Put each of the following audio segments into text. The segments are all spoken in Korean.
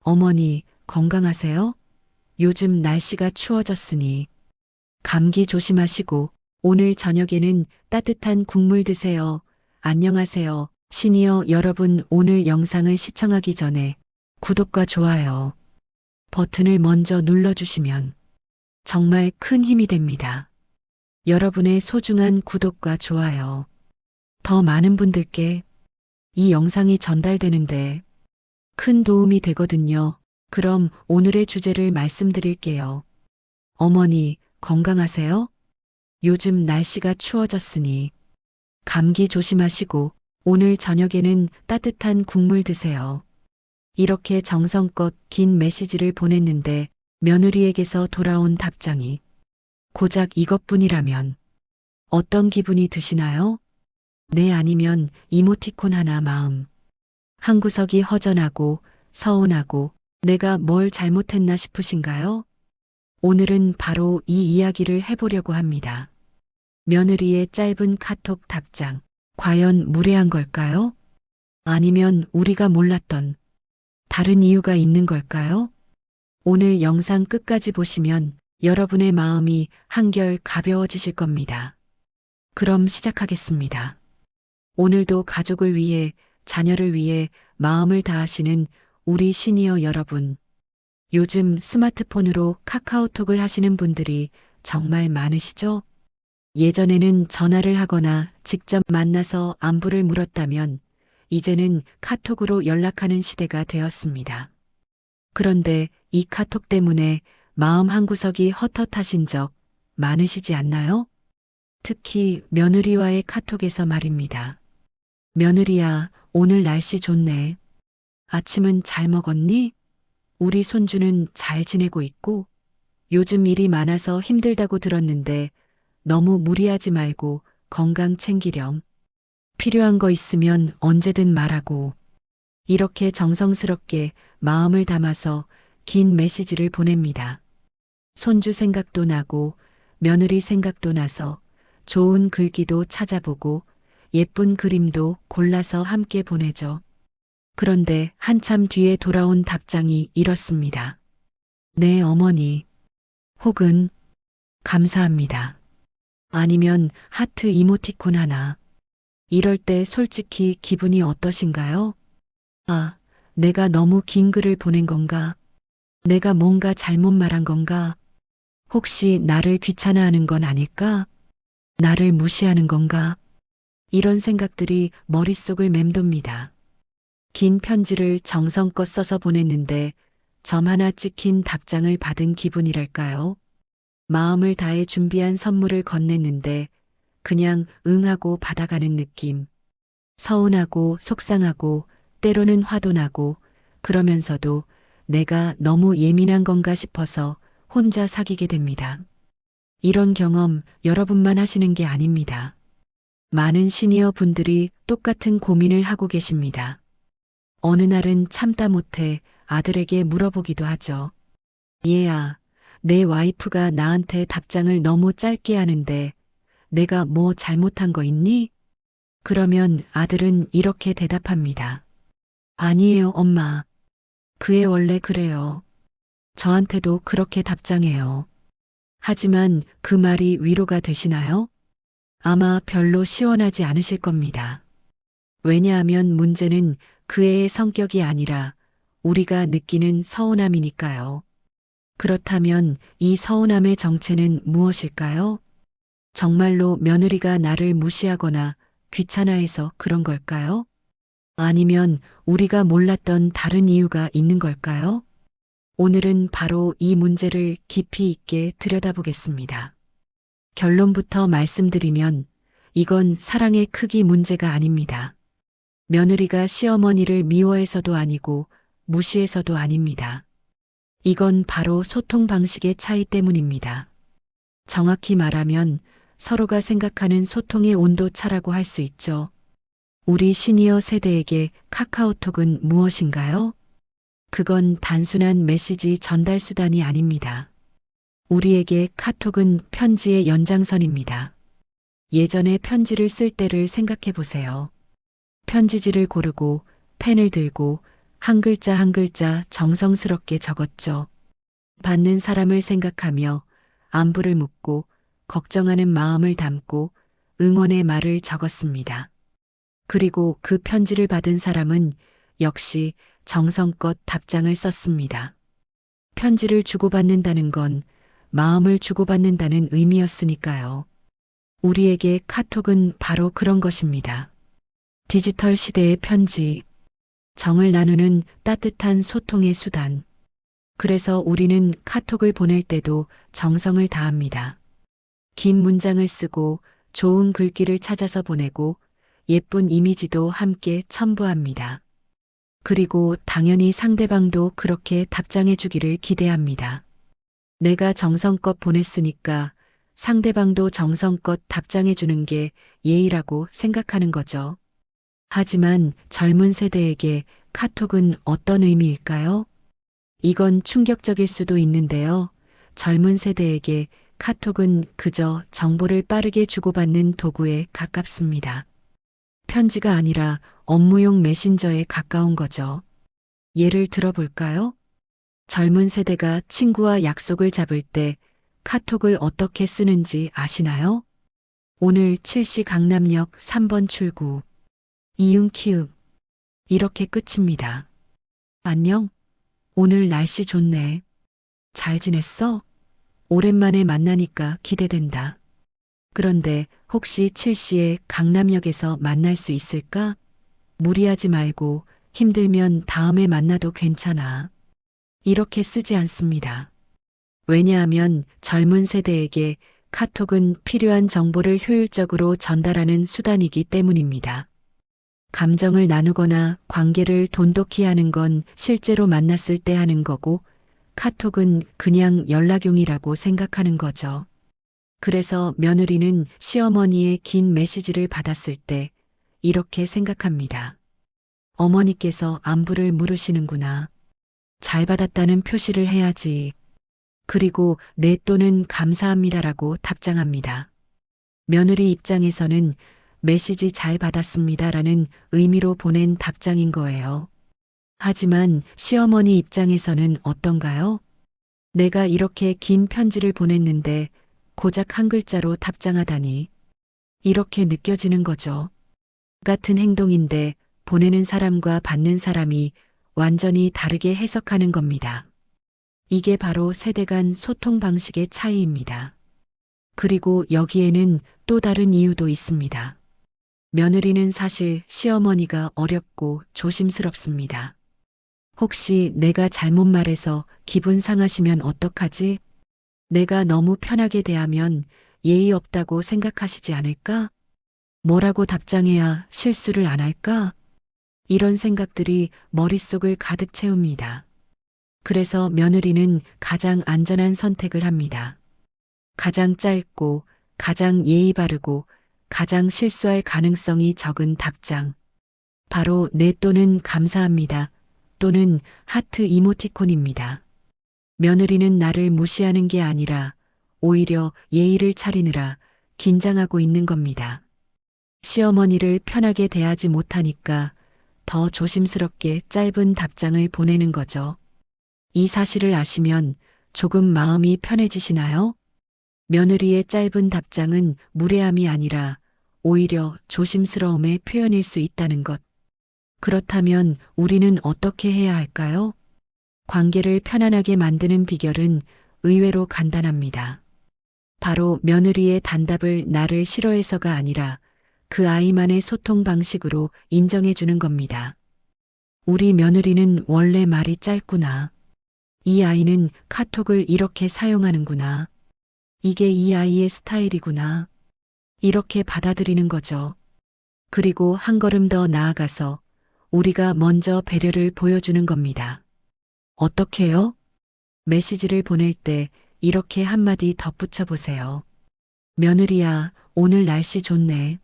어머니, 건강하세요? 요즘 날씨가 추워졌으니 감기 조심하시고 오늘 저녁에는 따뜻한 국물 드세요. 안녕하세요. 시니어 여러분, 오늘 영상을 시청하기 전에 구독과 좋아요 버튼을 먼저 눌러주시면 정말 큰 힘이 됩니다. 여러분의 소중한 구독과 좋아요 더 많은 분들께 이 영상이 전달되는데 큰 도움이 되거든요. 그럼 오늘의 주제를 말씀드릴게요. 어머니, 건강하세요? 요즘 날씨가 추워졌으니 감기 조심하시고 오늘 저녁에는 따뜻한 국물 드세요. 이렇게 정성껏 긴 메시지를 보냈는데 며느리에게서 돌아온 답장이 고작 이것뿐이라면 어떤 기분이 드시나요? 네, 아니면 이모티콘 하나 마음 한 구석이 허전하고 서운하고 내가 뭘 잘못했나 싶으신가요? 오늘은 바로 이 이야기를 해보려고 합니다. 며느리의 짧은 카톡 답장, 과연 무례한 걸까요? 아니면 우리가 몰랐던 다른 이유가 있는 걸까요? 오늘 영상 끝까지 보시면 여러분의 마음이 한결 가벼워지실 겁니다. 그럼 시작하겠습니다. 오늘도 가족을 위해, 자녀를 위해 마음을 다하시는 우리 시니어 여러분. 요즘 스마트폰으로 카카오톡을 하시는 분들이 정말 많으시죠? 예전에는 전화를 하거나 직접 만나서 안부를 물었다면 이제는 카톡으로 연락하는 시대가 되었습니다. 그런데 이 카톡 때문에 마음 한구석이 헛헛하신 적 많으시지 않나요? 특히 며느리와의 카톡에서 말입니다. 며느리야, 오늘 날씨 좋네. 아침은 잘 먹었니? 우리 손주는 잘 지내고 있고 요즘 일이 많아서 힘들다고 들었는데 너무 무리하지 말고 건강 챙기렴. 필요한 거 있으면 언제든 말하고. 이렇게 정성스럽게 마음을 담아서 긴 메시지를 보냅니다. 손주 생각도 나고 며느리 생각도 나서 좋은 글귀도 찾아보고 예쁜 그림도 골라서 함께 보내죠. 그런데 한참 뒤에 돌아온 답장이 이렇습니다. 네, 어머니. 혹은 감사합니다. 아니면 하트 이모티콘 하나. 이럴 때 솔직히 기분이 어떠신가요? 아, 내가 너무 긴 글을 보낸 건가? 내가 뭔가 잘못 말한 건가? 혹시 나를 귀찮아하는 건 아닐까? 나를 무시하는 건가? 이런 생각들이 머릿속을 맴돕니다. 긴 편지를 정성껏 써서 보냈는데 점 하나 찍힌 답장을 받은 기분이랄까요? 마음을 다해 준비한 선물을 건넸는데 그냥 응하고 받아가는 느낌. 서운하고 속상하고 때로는 화도 나고 그러면서도 내가 너무 예민한 건가 싶어서 혼자 사귀게 됩니다. 이런 경험 여러분만 하시는 게 아닙니다. 많은 시니어 분들이 똑같은 고민을 하고 계십니다. 어느 날은 참다 못해 아들에게 물어보기도 하죠. 얘야, 내 와이프가 나한테 답장을 너무 짧게 하는데 내가 뭐 잘못한 거 있니? 그러면 아들은 이렇게 대답합니다. 아니에요, 엄마. 그애 원래 그래요. 저한테도 그렇게 답장해요. 하지만 그 말이 위로가 되시나요? 아마 별로 시원하지 않으실 겁니다. 왜냐하면 문제는 그 애의 성격이 아니라 우리가 느끼는 서운함이니까요. 그렇다면 이 서운함의 정체는 무엇일까요? 정말로 며느리가 나를 무시하거나 귀찮아해서 그런 걸까요? 아니면 우리가 몰랐던 다른 이유가 있는 걸까요? 오늘은 바로 이 문제를 깊이 있게 들여다보겠습니다. 결론부터 말씀드리면 이건 사랑의 크기 문제가 아닙니다. 며느리가 시어머니를 미워해서도 아니고 무시해서도 아닙니다. 이건 바로 소통 방식의 차이 때문입니다. 정확히 말하면 서로가 생각하는 소통의 온도 차라고 할 수 있죠. 우리 시니어 세대에게 카카오톡은 무엇인가요? 그건 단순한 메시지 전달 수단이 아닙니다. 우리에게 카톡은 편지의 연장선입니다. 예전에 편지를 쓸 때를 생각해 보세요. 편지지를 고르고 펜을 들고 한 글자 한 글자 정성스럽게 적었죠. 받는 사람을 생각하며 안부를 묻고 걱정하는 마음을 담고 응원의 말을 적었습니다. 그리고 그 편지를 받은 사람은 역시 정성껏 답장을 썼습니다. 편지를 주고받는다는 건 마음을 주고받는다는 의미였으니까요. 우리에게 카톡은 바로 그런 것입니다. 디지털 시대의 편지, 정을 나누는 따뜻한 소통의 수단. 그래서 우리는 카톡을 보낼 때도 정성을 다합니다. 긴 문장을 쓰고 좋은 글귀를 찾아서 보내고 예쁜 이미지도 함께 첨부합니다. 그리고 당연히 상대방도 그렇게 답장해 주기를 기대합니다. 내가 정성껏 보냈으니까 상대방도 정성껏 답장해 주는 게 예의라고 생각하는 거죠. 하지만 젊은 세대에게 카톡은 어떤 의미일까요? 이건 충격적일 수도 있는데요. 젊은 세대에게 카톡은 그저 정보를 빠르게 주고받는 도구에 가깝습니다. 편지가 아니라 업무용 메신저에 가까운 거죠. 예를 들어볼까요? 젊은 세대가 친구와 약속을 잡을 때 카톡을 어떻게 쓰는지 아시나요? 오늘 7시 강남역 3번 출구. 이응 키읔. 이렇게 끝입니다. 안녕. 오늘 날씨 좋네. 잘 지냈어? 오랜만에 만나니까 기대된다. 그런데 혹시 7시에 강남역에서 만날 수 있을까? 무리하지 말고 힘들면 다음에 만나도 괜찮아. 이렇게 쓰지 않습니다. 왜냐하면 젊은 세대에게 카톡은 필요한 정보를 효율적으로 전달하는 수단이기 때문입니다. 감정을 나누거나 관계를 돈독히 하는 건 실제로 만났을 때 하는 거고, 카톡은 그냥 연락용이라고 생각하는 거죠. 그래서 며느리는 시어머니의 긴 메시지를 받았을 때 이렇게 생각합니다. 어머니께서 안부를 물으시는구나. 잘 받았다는 표시를 해야지. 그리고 네 또는 감사합니다라고 답장합니다. 며느리 입장에서는 메시지 잘 받았습니다라는 의미로 보낸 답장인 거예요. 하지만 시어머니 입장에서는 어떤가요? 내가 이렇게 긴 편지를 보냈는데 고작 한 글자로 답장하다니. 이렇게 느껴지는 거죠. 같은 행동인데 보내는 사람과 받는 사람이 완전히 다르게 해석하는 겁니다. 이게 바로 세대 간 소통 방식의 차이입니다. 그리고 여기에는 또 다른 이유도 있습니다. 며느리는 사실 시어머니가 어렵고 조심스럽습니다. 혹시 내가 잘못 말해서 기분 상하시면 어떡하지? 내가 너무 편하게 대하면 예의 없다고 생각하시지 않을까? 뭐라고 답장해야 실수를 안 할까? 이런 생각들이 머릿속을 가득 채웁니다. 그래서 며느리는 가장 안전한 선택을 합니다. 가장 짧고, 가장 예의 바르고, 가장 실수할 가능성이 적은 답장. 바로 네 또는 감사합니다. 또는 하트 이모티콘입니다. 며느리는 나를 무시하는 게 아니라 오히려 예의를 차리느라 긴장하고 있는 겁니다. 시어머니를 편하게 대하지 못하니까 더 조심스럽게 짧은 답장을 보내는 거죠. 이 사실을 아시면 조금 마음이 편해지시나요? 며느리의 짧은 답장은 무례함이 아니라 오히려 조심스러움의 표현일 수 있다는 것. 그렇다면 우리는 어떻게 해야 할까요? 관계를 편안하게 만드는 비결은 의외로 간단합니다. 바로 며느리의 단답을 나를 싫어해서가 아니라 그 아이만의 소통 방식으로 인정해 주는 겁니다. 우리 며느리는 원래 말이 짧구나. 이 아이는 카톡을 이렇게 사용하는구나. 이게 이 아이의 스타일이구나. 이렇게 받아들이는 거죠. 그리고 한 걸음 더 나아가서 우리가 먼저 배려를 보여주는 겁니다. 어떻게요? 메시지를 보낼 때 이렇게 한마디 덧붙여 보세요. 며느리야, 오늘 날씨 좋네.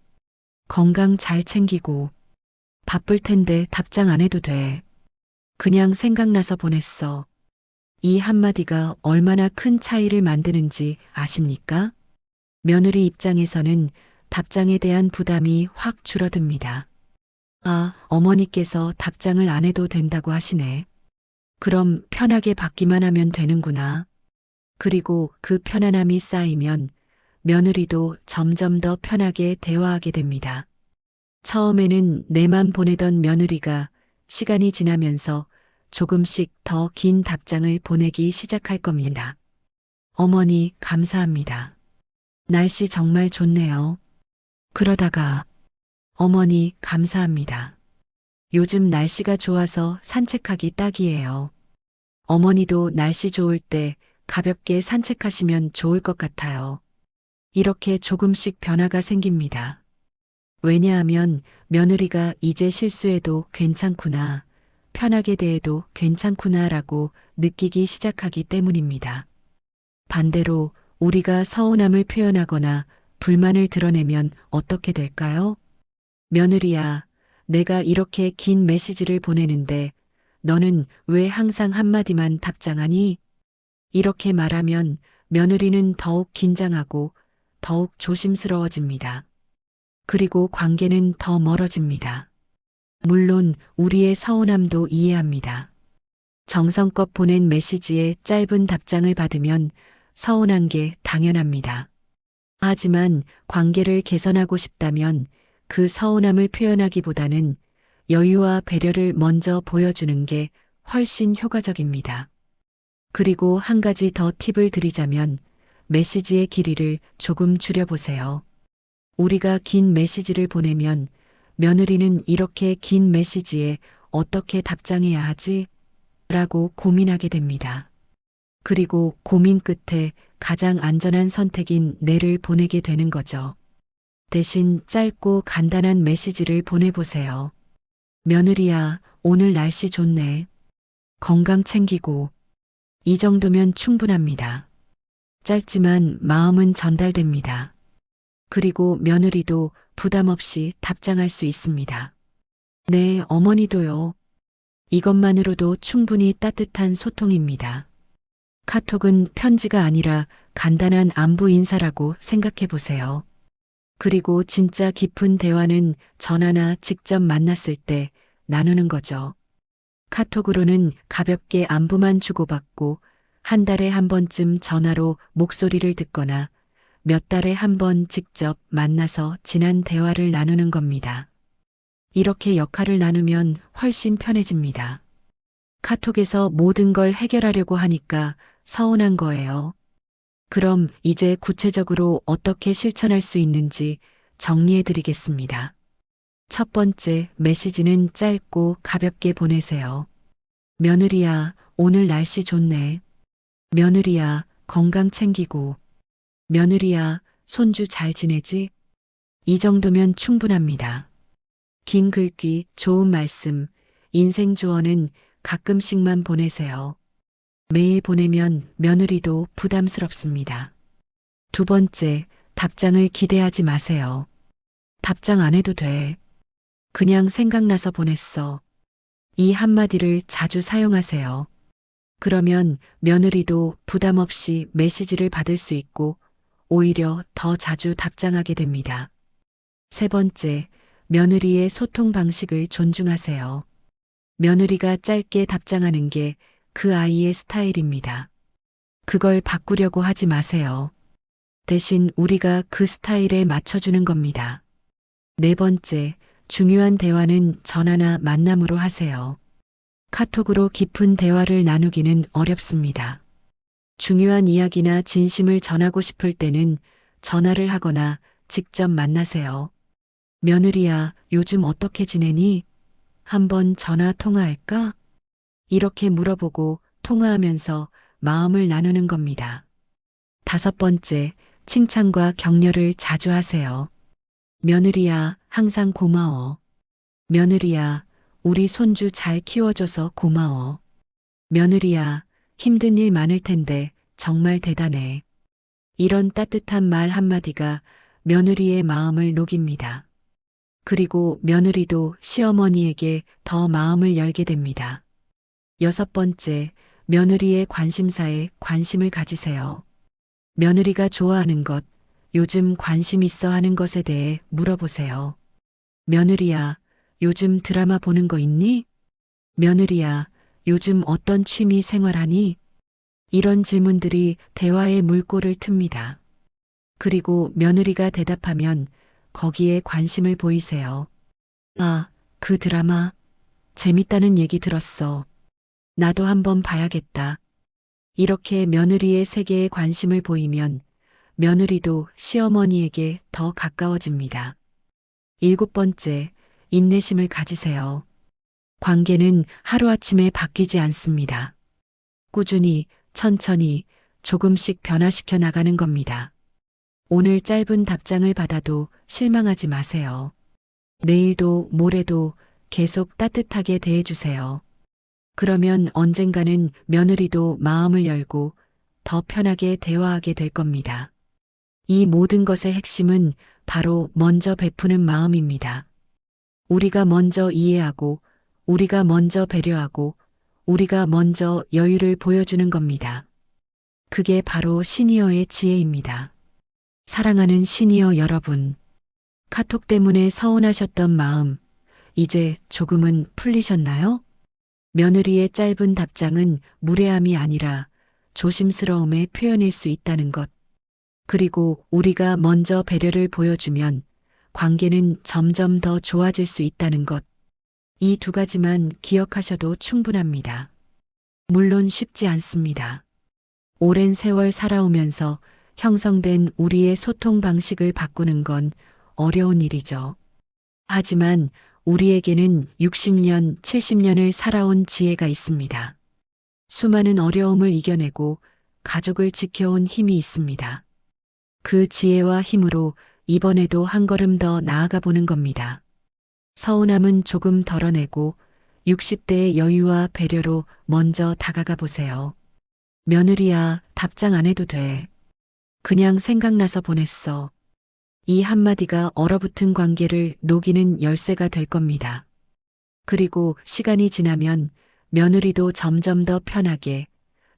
건강 잘 챙기고. 바쁠 텐데 답장 안 해도 돼. 그냥 생각나서 보냈어. 이 한마디가 얼마나 큰 차이를 만드는지 아십니까? 며느리 입장에서는 답장에 대한 부담이 확 줄어듭니다. 아, 어머니께서 답장을 안 해도 된다고 하시네. 그럼 편하게 받기만 하면 되는구나. 그리고 그 편안함이 쌓이면 며느리도 점점 더 편하게 대화하게 됩니다. 처음에는 내만 보내던 며느리가 시간이 지나면서 조금씩 더 긴 답장을 보내기 시작할 겁니다. 어머니, 감사합니다. 날씨 정말 좋네요. 그러다가, 어머니, 감사합니다. 요즘 날씨가 좋아서 산책하기 딱이에요. 어머니도 날씨 좋을 때 가볍게 산책하시면 좋을 것 같아요. 이렇게 조금씩 변화가 생깁니다. 왜냐하면 며느리가 이제 실수해도 괜찮구나, 편하게 대해도 괜찮구나라고 느끼기 시작하기 때문입니다. 반대로 우리가 서운함을 표현하거나 불만을 드러내면 어떻게 될까요? 며느리야, 내가 이렇게 긴 메시지를 보내는데 너는 왜 항상 한마디만 답장하니? 이렇게 말하면 며느리는 더욱 긴장하고 더욱 조심스러워집니다. 그리고 관계는 더 멀어집니다. 물론 우리의 서운함도 이해합니다. 정성껏 보낸 메시지에 짧은 답장을 받으면 서운한 게 당연합니다. 하지만 관계를 개선하고 싶다면 그 서운함을 표현하기보다는 여유와 배려를 먼저 보여주는 게 훨씬 효과적입니다. 그리고 한 가지 더 팁을 드리자면 메시지의 길이를 조금 줄여보세요. 우리가 긴 메시지를 보내면 며느리는 이렇게 긴 메시지에 어떻게 답장해야 하지? 라고 고민하게 됩니다. 그리고 고민 끝에 가장 안전한 선택인 내를 보내게 되는 거죠. 대신 짧고 간단한 메시지를 보내보세요. 며느리야, 오늘 날씨 좋네. 건강 챙기고. 이 정도면 충분합니다. 짧지만 마음은 전달됩니다. 그리고 며느리도 부담 없이 답장할 수 있습니다. 네, 어머니도요. 이것만으로도 충분히 따뜻한 소통입니다. 카톡은 편지가 아니라 간단한 안부 인사라고 생각해 보세요. 그리고 진짜 깊은 대화는 전화나 직접 만났을 때 나누는 거죠. 카톡으로는 가볍게 안부만 주고받고 한 달에 한 번쯤 전화로 목소리를 듣거나 몇 달에 한 번 직접 만나서 지난 대화를 나누는 겁니다. 이렇게 역할을 나누면 훨씬 편해집니다. 카톡에서 모든 걸 해결하려고 하니까 서운한 거예요. 그럼 이제 구체적으로 어떻게 실천할 수 있는지 정리해 드리겠습니다. 첫 번째, 메시지는 짧고 가볍게 보내세요. 며느리야, 오늘 날씨 좋네. 며느리야, 건강 챙기고. 며느리야, 손주 잘 지내지? 이 정도면 충분합니다. 긴 글귀, 좋은 말씀, 인생 조언은 가끔씩만 보내세요. 매일 보내면 며느리도 부담스럽습니다. 두 번째, 답장을 기대하지 마세요. 답장 안 해도 돼. 그냥 생각나서 보냈어. 이 한마디를 자주 사용하세요. 그러면 며느리도 부담 없이 메시지를 받을 수 있고 오히려 더 자주 답장하게 됩니다. 세 번째, 며느리의 소통 방식을 존중하세요. 며느리가 짧게 답장하는 게 그 아이의 스타일입니다. 그걸 바꾸려고 하지 마세요. 대신 우리가 그 스타일에 맞춰주는 겁니다. 네 번째, 중요한 대화는 전화나 만남으로 하세요. 카톡으로 깊은 대화를 나누기는 어렵습니다. 중요한 이야기나 진심을 전하고 싶을 때는 전화를 하거나 직접 만나세요. 며느리야, 요즘 어떻게 지내니? 한번 전화 통화할까? 이렇게 물어보고 통화하면서 마음을 나누는 겁니다. 다섯 번째, 칭찬과 격려를 자주 하세요. 며느리야, 항상 고마워. 며느리야, 우리 손주 잘 키워줘서 고마워. 며느리야, 힘든 일 많을 텐데 정말 대단해. 이런 따뜻한 말 한마디가 며느리의 마음을 녹입니다. 그리고 며느리도 시어머니에게 더 마음을 열게 됩니다. 여섯 번째, 며느리의 관심사에 관심을 가지세요. 며느리가 좋아하는 것, 요즘 관심 있어 하는 것에 대해 물어보세요. 며느리야, 요즘 드라마 보는 거 있니? 며느리야, 요즘 어떤 취미 생활하니? 이런 질문들이 대화의 물꼬를 틉니다. 그리고 며느리가 대답하면 거기에 관심을 보이세요. 아, 그 드라마 재밌다는 얘기 들었어. 나도 한번 봐야겠다. 이렇게 며느리의 세계에 관심을 보이면 며느리도 시어머니에게 더 가까워집니다. 7번째, 인내심을 가지세요. 관계는 하루아침에 바뀌지 않습니다. 꾸준히, 천천히, 조금씩 변화시켜 나가는 겁니다. 오늘 짧은 답장을 받아도 실망하지 마세요. 내일도 모레도 계속 따뜻하게 대해주세요. 그러면 언젠가는 며느리도 마음을 열고 더 편하게 대화하게 될 겁니다. 이 모든 것의 핵심은 바로 먼저 베푸는 마음입니다. 우리가 먼저 이해하고, 우리가 먼저 배려하고, 우리가 먼저 여유를 보여주는 겁니다. 그게 바로 시니어의 지혜입니다. 사랑하는 시니어 여러분, 카톡 때문에 서운하셨던 마음, 이제 조금은 풀리셨나요? 며느리의 짧은 답장은 무례함이 아니라 조심스러움의 표현일 수 있다는 것. 그리고 우리가 먼저 배려를 보여주면 관계는 점점 더 좋아질 수 있다는 것. 이 두 가지만 기억하셔도 충분합니다. 물론 쉽지 않습니다. 오랜 세월 살아오면서 형성된 우리의 소통 방식을 바꾸는 건 어려운 일이죠. 하지만 우리에게는 60년, 70년을 살아온 지혜가 있습니다. 수많은 어려움을 이겨내고 가족을 지켜온 힘이 있습니다. 그 지혜와 힘으로 이번에도 한 걸음 더 나아가 보는 겁니다. 서운함은 조금 덜어내고 60대의 여유와 배려로 먼저 다가가 보세요. 며느리야, 답장 안 해도 돼. 그냥 생각나서 보냈어. 이 한마디가 얼어붙은 관계를 녹이는 열쇠가 될 겁니다. 그리고 시간이 지나면 며느리도 점점 더 편하게,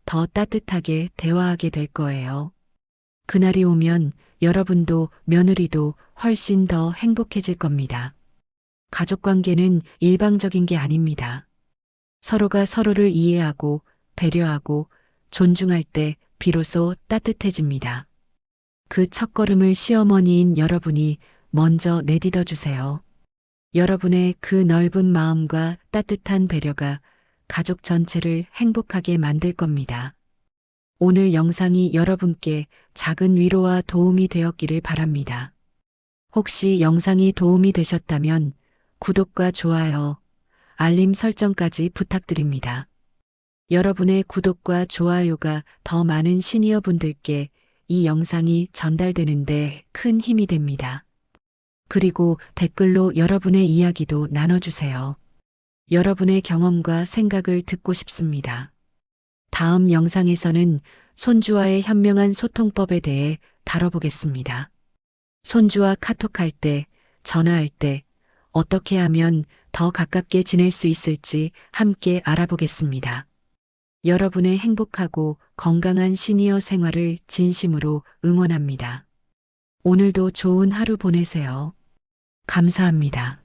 더 따뜻하게 대화하게 될 거예요. 그날이 오면 여러분도 며느리도 훨씬 더 행복해질 겁니다. 가족 관계는 일방적인 게 아닙니다. 서로가 서로를 이해하고 배려하고 존중할 때 비로소 따뜻해집니다. 그 첫걸음을 시어머니인 여러분이 먼저 내딛어 주세요. 여러분의 그 넓은 마음과 따뜻한 배려가 가족 전체를 행복하게 만들 겁니다. 오늘 영상이 여러분께 작은 위로와 도움이 되었기를 바랍니다. 혹시 영상이 도움이 되셨다면 구독과 좋아요, 알림 설정까지 부탁드립니다. 여러분의 구독과 좋아요가 더 많은 시니어 분들께 이 영상이 전달되는데 큰 힘이 됩니다. 그리고 댓글로 여러분의 이야기도 나눠주세요. 여러분의 경험과 생각을 듣고 싶습니다. 다음 영상에서는 손주와의 현명한 소통법에 대해 다뤄보겠습니다. 손주와 카톡할 때, 전화할 때, 어떻게 하면 더 가깝게 지낼 수 있을지 함께 알아보겠습니다. 여러분의 행복하고 건강한 시니어 생활을 진심으로 응원합니다. 오늘도 좋은 하루 보내세요. 감사합니다.